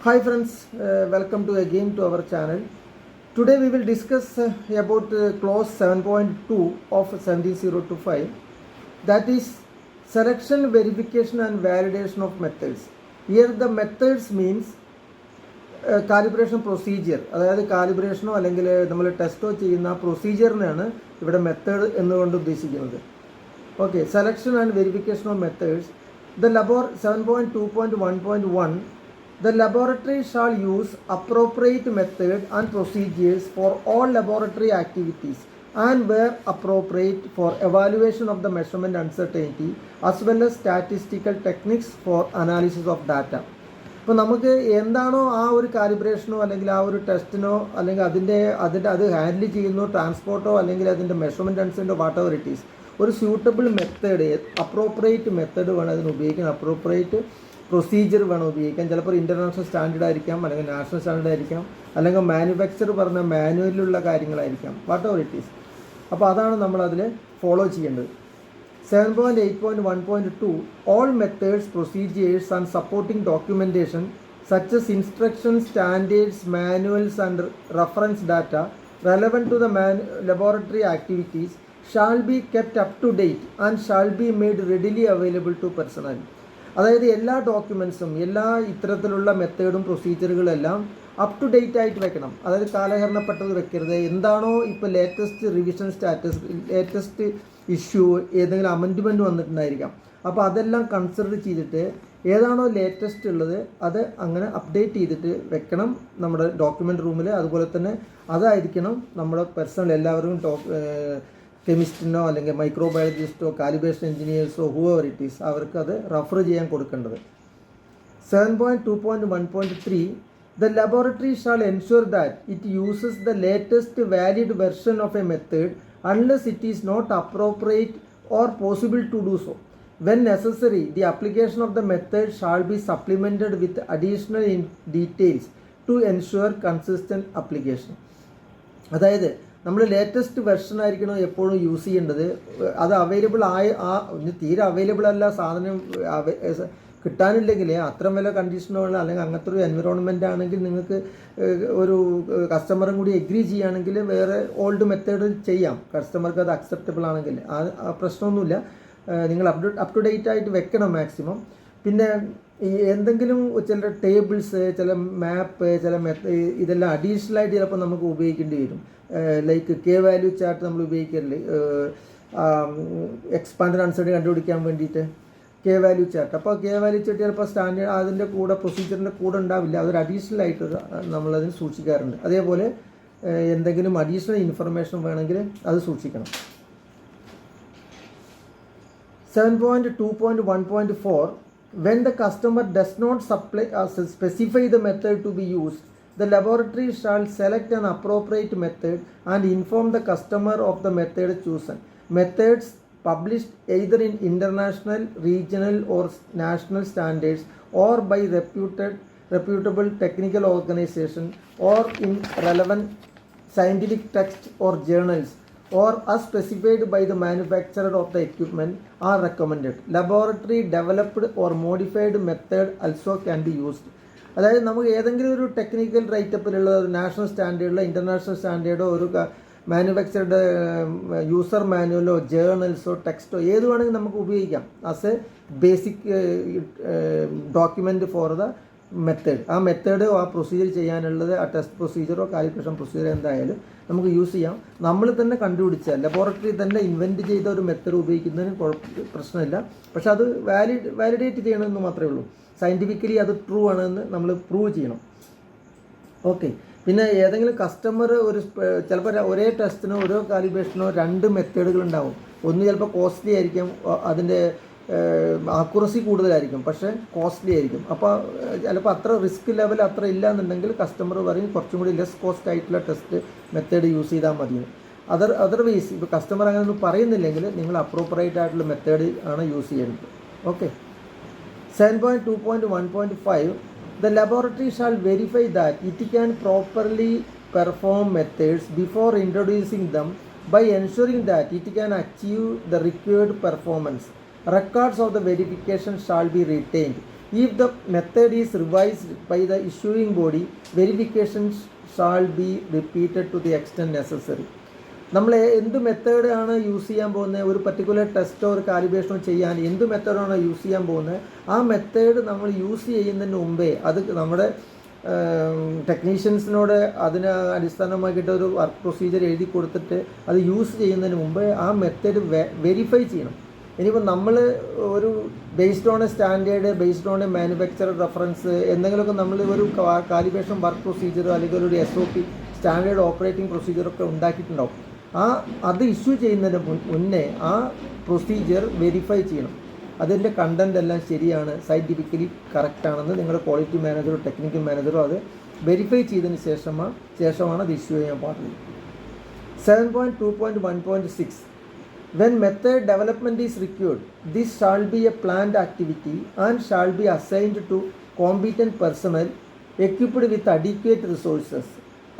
Hi friends, welcome to again to our channel. Today we will discuss about clause 7.2 of 17025, that is selection, verification and validation of methods. Here the methods means calibration procedure, അതായത് കാലിബ്രേഷനോ അല്ലെങ്കിൽ നമ്മൾ ടെസ്റ്റോ ചെയ്യുന്ന പ്രൊസീജിയറിനാണ് ഇവിടെ method എന്നുകൊണ്ട് ഉദ്ദേശിക്കുന്നത്. Okay, selection and verification of methods. The 7.2.1.1 The laboratory shall use appropriate method and procedures for all laboratory activities and where appropriate for evaluation of the measurement uncertainty as well as statistical techniques for analysis of data. ഇപ്പോൾ നമുക്ക് എന്താണോ ആ ഒരു കാലിബ്രേഷനോ അല്ലെങ്കിൽ ആ ഒരു ടെസ്റ്റിനോ അല്ലെങ്കിൽ അത് ഹാൻഡിൽ ചെയ്യുന്നോ ട്രാൻസ്പോർട്ടോ അല്ലെങ്കിൽ അതിൻ്റെ മെഷർമെൻറ്റ് അനുസരിച്ചോ വാട്ട് എവർ ഇറ്റ് ഈസ്, ഒരു സ്യൂട്ടബിൾ മെത്തേഡ്, അപ്രോപ്രിയേറ്റ് മെത്തേഡ് വേണം അതിന് ഉപയോഗിക്കാൻ, അപ്രോപ്രിയേറ്റ് പ്രൊസീജിയർ വേണം ഉപയോഗിക്കാൻ. ചിലപ്പോൾ ഇൻ്റർനാഷണൽ സ്റ്റാൻഡേർഡ് ആയിരിക്കാം, അല്ലെങ്കിൽ നാഷണൽ സ്റ്റാൻഡേർഡ് ആയിരിക്കാം, അല്ലെങ്കിൽ മാനുഫാക്ചർ പറഞ്ഞ മാനുവലിലുള്ള കാര്യങ്ങളായിരിക്കാം, വാട്ട് എവർ ഇറ്റ് ഈസ്. അപ്പോൾ അതാണ് നമ്മളതിൽ ഫോളോ ചെയ്യേണ്ടത്. 7.8.1.2 All methods, procedures and supporting documentation such as instructions, standards, manuals and reference data relevant to the laboratory activities shall be kept up to date and shall be made readily available to personnel. അതായത് എല്ലാ ഡോക്യുമെൻസും എല്ലാ ഇത്തരത്തിലുള്ള മെത്തേഡും പ്രൊസീജിയറുകളെല്ലാം up to date ആയിട്ട് വെക്കണം. അതായത് കാലഹരണപ്പെട്ടത് വെക്കരുത്. എന്താണോ ഇപ്പോൾ latest revision status, latest issue, ഏതെങ്കിലും അമെൻഡ്മെൻറ്റ് വന്നിട്ടുണ്ടായിരിക്കാം, അപ്പോൾ അതെല്ലാം കൺസിഡർ ചെയ്തിട്ട് ഏതാണോ ലേറ്റസ്റ്റ് ഉള്ളത് അത് അങ്ങനെ അപ്ഡേറ്റ് ചെയ്തിട്ട് വെക്കണം നമ്മുടെ ഡോക്യുമെൻ്റ് റൂമിൽ. അതുപോലെ തന്നെ അതായിരിക്കണം നമ്മുടെ പേഴ്സണൽ എല്ലാവരും കെമിസ്റ്റിനോ അല്ലെങ്കിൽ മൈക്രോബയോളജിസ്റ്റോ കാലിബ്രേഷൻ എഞ്ചിനീയേഴ്സോ ഹൂവർ ഇറ്റ് ഈസ് അവർക്ക് അത് റഫർ ചെയ്യാൻ കൊടുക്കേണ്ടത്. 7.2.1.3 The laboratory shall ensure that it uses the latest valid version of a method unless it is not appropriate or possible to do so. When necessary, the application of the method shall be supplemented with additional details to ensure consistent application. അതായത് നമ്മൾ latest version ആയിരിക്കണം എപ്പോഴും use ചെയ്യേണ്ടത്. അത് available തീരെ available അല്ല, സാധനം കിട്ടാനില്ലെങ്കിൽ അത്രയും വില കണ്ടീഷനുകൾ അല്ലെങ്കിൽ അങ്ങനത്തെ ഒരു എൻവിറോൺമെൻ്റ് ആണെങ്കിൽ നിങ്ങൾക്ക് ഒരു കസ്റ്റമറും കൂടി എഗ്രി ചെയ്യുകയാണെങ്കിൽ വേറെ ഓൾഡ് മെത്തേഡ് ചെയ്യാം. കസ്റ്റമർക്ക് അത് അക്സെപ്റ്റബിൾ ആണെങ്കിൽ പ്രശ്നമൊന്നുമില്ല. നിങ്ങൾ അപ് ടു ഡേറ്റ് ആയിട്ട് വെക്കണം മാക്സിമം. പിന്നെ ഈ എന്തെങ്കിലും ചില ടേബിൾസ്, ചില മാപ്പ്, ചില ഇതെല്ലാം അഡീഷണൽ ആയിട്ട് ചിലപ്പോൾ നമുക്ക് ഉപയോഗിക്കേണ്ടി വരും. ലൈക്ക് കെ വാല്യൂ ചാർട്ട് നമ്മൾ ഉപയോഗിക്കരുത്, എക്സ്പാൻഡഡ് അൺസർട്ടൻ കണ്ടുപിടിക്കാൻ വേണ്ടിയിട്ട് കെ വാല്യൂ ചാർട്ട്. അപ്പോൾ കെ വാല്യൂ ചാർട്ട് ചിലപ്പോൾ സ്റ്റാൻഡേർഡ് അതിൻ്റെ കൂടെ പ്രൊസീജിയറിൻ്റെ കൂടെ ഉണ്ടാവില്ല, അതൊരു അഡീഷണൽ ആയിട്ട് നമ്മളതിന് സൂക്ഷിക്കാറുണ്ട്. അതേപോലെ എന്തെങ്കിലും അഡീഷണൽ ഇൻഫർമേഷൻ വേണമെങ്കിൽ അത് സൂക്ഷിക്കണം. 7.2.1.4 When the customer does not specify the method to be used, the laboratory shall select an appropriate method and inform the customer of the method chosen. Methods published either in international, regional or national standards or by reputable technical organization or in relevant scientific texts or journals or as specified by the manufacturer of the equipment are recommended. Laboratory developed or modified method also can be used. അതായത് നമുക്ക് ഏതെങ്കിലും ഒരു technical റൈറ്റപ്പിലുള്ള national സ്റ്റാൻഡേർഡിലോ international സ്റ്റാൻഡേർഡോ ഒരു മാനുഫാക്ചറുടെ user മാനുവലോ ജേർണൽസോ ടെക്സ്റ്റോ ഏത് വേണമെങ്കിൽ നമുക്ക് ഉപയോഗിക്കാം as A basic document for the method. ആ മെത്തേഡ് ആ പ്രൊസീജിയർ ചെയ്യാനുള്ളത് ആ ടെസ്റ്റ് പ്രൊസീജിയറോ കാലിബ്രേഷൻ പ്രൊസീജിയറോ എന്തായാലും നമുക്ക് യൂസ് ചെയ്യാം. നമ്മൾ തന്നെ കണ്ടുപിടിച്ച ലബോറട്ടറി തന്നെ ഇൻവെൻറ്റ് ചെയ്ത ഒരു മെത്തേഡ് ഉപയോഗിക്കുന്നതിന് പ്രശ്നമില്ല. പക്ഷെ അത് വാലിഡേറ്റ് ചെയ്യണമെന്ന് മാത്രമേ ഉള്ളൂ. സയൻറ്റിഫിക്കലി അത് ട്രൂ ആണെന്ന് നമ്മൾ പ്രൂവ് ചെയ്യണം. ഓക്കെ, പിന്നെ ഏതെങ്കിലും കസ്റ്റമർ ചിലപ്പോൾ ഒരേ ടെസ്റ്റിനോ ഓരോ കാലിബ്രേഷനോ രണ്ട് മെത്തേഡുകൾ ഉണ്ടാവും. ഒന്ന് ചിലപ്പോൾ കോസ്റ്റ്ലി ആയിരിക്കും, അതിൻ്റെ ആക്യുറസി കൂടുതലായിരിക്കും, പക്ഷേ കോസ്റ്റ്ലി ആയിരിക്കും. അപ്പോൾ ചിലപ്പോൾ അത്ര റിസ്ക് ലെവൽ അത്ര ഇല്ല എന്നുണ്ടെങ്കിൽ കസ്റ്റമർ പറയും കുറച്ചും കൂടി ലെസ് കോസ്റ്റ് ആയിട്ടുള്ള ടെസ്റ്റ് മെത്തേഡ് യൂസ് ചെയ്താൽ മതി. അതർവൈസ് ഇപ്പോൾ കസ്റ്റമർ അങ്ങനെ ഒന്നും പറയുന്നില്ലെങ്കിൽ നിങ്ങൾ അപ്രോപ്രിയേറ്റ് ആയിട്ടുള്ള മെത്തേഡ് ആണ് യൂസ് ചെയ്യേണ്ടത്. Okay. 7.2.1.5 The laboratory shall verify that it can properly perform methods before introducing them by ensuring that it can achieve the required performance. Records of the verification shall be retained. If the method is revised by the issuing body, verification shall be repeated to the extent necessary. നമ്മൾ എന്ത് മെത്തേഡാണ് use ചെയ്യാൻ പോകുന്നത്, ഒരു particular ടെസ്റ്റോ ഒരു കാലിബ്രേഷനോ ചെയ്യാൻ എന്ത് മെത്തേഡാണോ use ചെയ്യാൻ പോകുന്നത്, ആ മെത്തേഡ് നമ്മൾ യൂസ് ചെയ്യുന്നതിന് മുമ്പേ അത് നമ്മുടെ ടെക്നീഷ്യൻസിനോട് അതിന് അടിസ്ഥാനമാക്കിയിട്ട് ഒരു വർക്ക് പ്രൊസീജിയർ എഴുതി കൊടുത്തിട്ട് അത് യൂസ് ചെയ്യുന്നതിന് മുമ്പേ ആ മെത്തേഡ് വെരിഫൈ ചെയ്യണം. ഇനിയിപ്പോൾ നമ്മൾ ഒരു based on A standard, based on A manufacture reference എന്തെങ്കിലുമൊക്കെ നമ്മൾ ഒരു കാലിബ്രേഷൻ വർക്ക് പ്രൊസീജിയർ അല്ലെങ്കിൽ ഒരു SOP സ്റ്റാൻഡേർഡ് ഓപ്പറേറ്റിംഗ് പ്രൊസീജിയറൊക്കെ ഉണ്ടാക്കിയിട്ടുണ്ടാവും. അത് ഇഷ്യൂ ചെയ്യുന്നതിന് മുന്നേ ആ പ്രൊസീജിയർ വെരിഫൈ ചെയ്യണം. അതിൻ്റെ കണ്ടൻ്റ് എല്ലാം ശരിയാണ്, സയൻറ്റിഫിക്കലി കറക്റ്റാണെന്ന് നിങ്ങളുടെ ക്വാളിറ്റി മാനേജറോ ടെക്നിക്കൽ മാനേജറോ അത് വെരിഫൈ ചെയ്തതിന് ശേഷമാണ് അത് ഇഷ്യൂ ചെയ്യാൻ പാടുള്ളൂ. 7.2.1.6 When method development is required, this shall be a planned activity and shall be assigned to competent personnel equipped with adequate resources.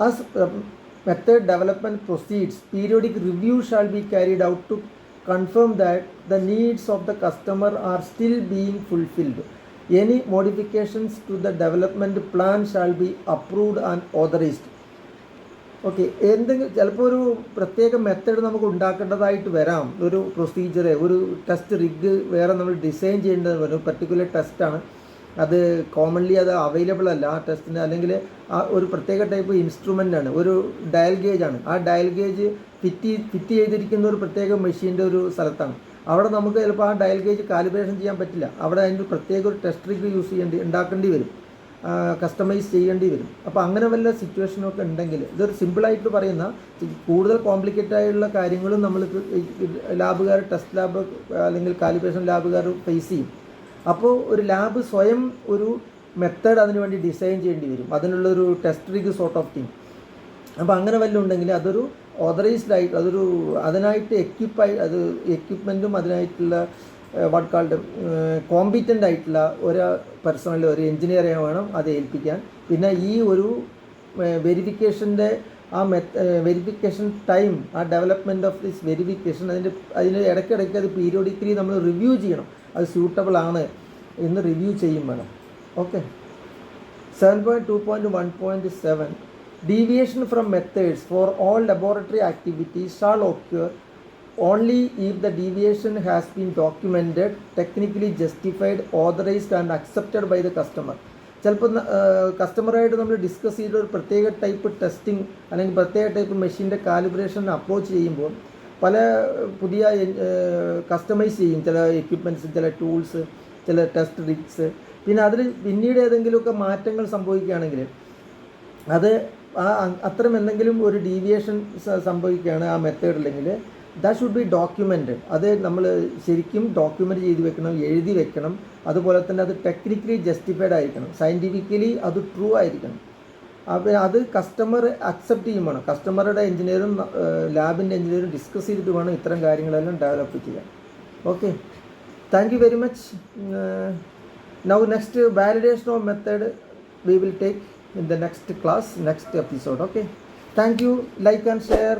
As method development proceeds, periodic review shall be carried out to confirm that the needs of the customer are still being fulfilled. Any modifications to the development plan shall be approved and authorized. Okay, എന്തെങ്കിലും ചിലപ്പോൾ ഒരു പ്രത്യേക method നമുക്ക് ഉണ്ടാക്കേണ്ടതായിട്ട് വരാം. ഒരു procedure, ഒരു test rig വേറെ നമ്മൾ ഡിസൈൻ ചെയ്യേണ്ടത് വരും. പർട്ടിക്കുലർ ടെസ്റ്റാണ്, അത് കോമൺലി അത് അവൈലബിൾ അല്ല ആ ടെസ്റ്റിന്, അല്ലെങ്കിൽ ആ ഒരു പ്രത്യേക ടൈപ്പ് ഇൻസ്ട്രുമെൻ്റാണ്, ഒരു ഡയൽ ഗേജാണ്. ആ ഡയൽ ഗേജ് ഫിറ്റ് ചെയ്തിരിക്കുന്ന ഒരു പ്രത്യേക മെഷീൻ്റെ ഒരു സ്ഥലത്താണ്. അവിടെ നമുക്ക് ചിലപ്പോൾ ആ ഡയൽ ഗേജ് കാലിബ്രേഷൻ ചെയ്യാൻ പറ്റില്ല. അവിടെ അതിൻ്റെ പ്രത്യേക ഒരു ടെസ്റ്റ് റിഗ് ഉണ്ടാക്കേണ്ടി വരും, കസ്റ്റമൈസ് ചെയ്യേണ്ടി വരും. അപ്പോൾ അങ്ങനെ വല്ല സിറ്റുവേഷനൊക്കെ ഉണ്ടെങ്കിൽ, ഇതൊരു സിമ്പിളായിട്ട് പറയുന്ന, കൂടുതൽ കോംപ്ലിക്കേറ്റഡ് ആയിട്ടുള്ള കാര്യങ്ങളും നമ്മൾ ലാബുകാർ, ടെസ്റ്റ് ലാബ് അല്ലെങ്കിൽ കാലിബ്രേഷൻ ലാബുകാർ ഫേസ് ചെയ്യും. അപ്പോൾ ഒരു ലാബ് സ്വയം ഒരു മെത്തേഡ് അതിന് വേണ്ടി ഡിസൈൻ ചെയ്യേണ്ടി വരും, അതിനുള്ളൊരു test rig sort of thing. അപ്പോൾ അങ്ങനെ വല്ലതും ഉണ്ടെങ്കിൽ അതൊരു ഓതറൈസ്ഡ് ആയിട്ട്, അതിനായിട്ട് എക്യുപ്മെൻറ്റും അതിനായിട്ടുള്ള വാട്ട് കാൾഡ് കോമ്പീറ്റൻ്റ് ആയിട്ടുള്ള ഒരു പേഴ്സണൽ, ഒരു എൻജിനീയറെ വേണം അത് ഏൽപ്പിക്കാൻ. പിന്നെ ഈ ഒരു വെരിഫിക്കേഷൻ്റെ വെരിഫിക്കേഷൻ ടൈം, ആ ഡെവലപ്മെൻറ്റ് ഓഫ് ദിസ് വെരിഫിക്കേഷൻ, അതിന് ഇടയ്ക്കിടയ്ക്ക് അത് പീരിയോഡിക്കലി നമ്മൾ റിവ്യൂ ചെയ്യണം. അത് സ്യൂട്ടബിൾ ആണ് എന്ന് റിവ്യൂ ചെയ്യും വേണം. Okay. 7.2.1.7 Deviation from methods for all laboratory activities shall occur only if the deviation has been documented, technically justified, authorized and accepted by the customer. ചിലപ്പോൾ കസ്റ്റമറായിട്ട് നമ്മൾ ഡിസ്കസ് ചെയ്ത ഒരു പ്രത്യേക ടൈപ്പ് ടെസ്റ്റിംഗ് അല്ലെങ്കിൽ പ്രത്യേക ടൈപ്പ് മെഷീൻ്റെ കാലിബ്രേഷൻ അപ്രോച്ച് ചെയ്യുമ്പോൾ പല പുതിയ കസ്റ്റമൈസ് ചെയ്യും ചില എക്യുപ്മെൻറ്റ്സ്, ചില ടൂൾസ്, ചില ടെസ്റ്റ് റിഗ്സ്. പിന്നെ അതിൽ പിന്നീട് ഏതെങ്കിലുമൊക്കെ മാറ്റങ്ങൾ സംഭവിക്കുകയാണെങ്കിൽ അത് അത്തരം എന്തെങ്കിലും ഒരു ഡീവിയേഷൻ സംഭവിക്കുകയാണ് ആ മെത്തേഡിലെങ്കിൽ ദാറ്റ് ഷുഡ് ബി ഡോക്യുമെൻറ്റഡ്. അത് നമ്മൾ ശരിക്കും ഡോക്യുമെൻ്റ് ചെയ്ത് വെക്കണം, എഴുതി വെക്കണം. അതുപോലെ തന്നെ അത് ടെക്നിക്കലി ജസ്റ്റിഫൈഡ് ആയിരിക്കണം, സയൻറ്റിഫിക്കലി അത് ട്രൂ ആയിരിക്കണം. അപ്പോൾ അത് കസ്റ്റമർ അക്സെപ്റ്റ് ചെയ്യും വേണം. കസ്റ്റമറുടെ എഞ്ചിനീയറും ലാബിൻ്റെ എഞ്ചിനീയറും ഡിസ്കസ് ചെയ്തിട്ട് വേണം ഇത്തരം കാര്യങ്ങളെല്ലാം ഡെവലപ്പ് ചെയ്യാൻ. Okay, thank you very much. Now next validation of method we will take in the next class, next episode. Okay, thank you. Like and share.